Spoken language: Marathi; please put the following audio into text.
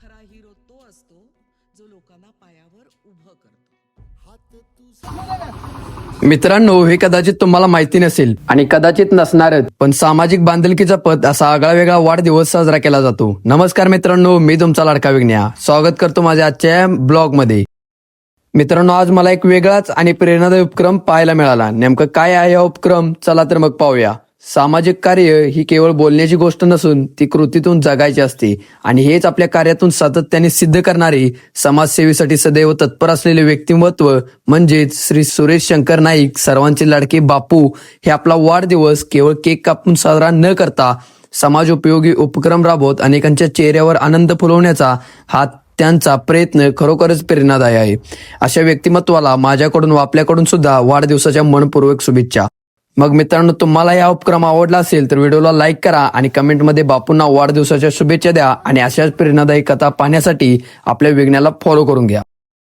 खरा हिरो तो असतो जो लोकांना पायावर उभं करतो. मित्रांनो, हे कदाचित तुम्हाला माहिती नसेल आणि कदाचित नसणारच, पण सामाजिक बांधिलकीचा पद असा आगळा वेगळा वाढदिवस साजरा केला जातो. नमस्कार मित्रांनो, मी तुमचा लाडका विघ्न्या स्वागत करतो माझ्या आजच्या ब्लॉग मध्ये. मित्रांनो, आज मला एक वेगळाच आणि प्रेरणादायी उपक्रम पाहायला मिळाला. नेमकं काय आहे हा उपक्रम, चला तर मग पाहूया. सामाजिक कार्य ही केवळ बोलण्याची गोष्ट नसून ती कृतीतून जगायची असते आणि हेच आपल्या कार्यातून सातत्याने सिद्ध करणारी, समाजसेवेसाठी सदैव तत्पर असलेले व्यक्तिमत्व म्हणजेच श्री सुरेश शंकर नाईक, सर्वांचे लाडके बापू. हे आपला वाढदिवस केवळ केक कापून साजरा न करता समाज उपयोगी उपक्रम राबवत अनेकांच्या चेहऱ्यावर आनंद फुलवण्याचा हा त्यांचा प्रयत्न खरोखरच प्रेरणादायी आहे. अशा व्यक्तिमत्वाला माझ्याकडून व आपल्याकडून सुद्धा वाढदिवसाच्या मनपूर्वक शुभेच्छा. मग मित्रांनो, तुम्हाला हा उपक्रम आवडला असेल तर व्हिडिओला लाईक करा आणि कमेंटमध्ये बापूंना वाढदिवसाच्या शुभेच्छा द्या आणि अशाच प्रेरणादायी कथा पाहण्यासाठी आपल्या विघ्न्याला फॉलो करून घ्या.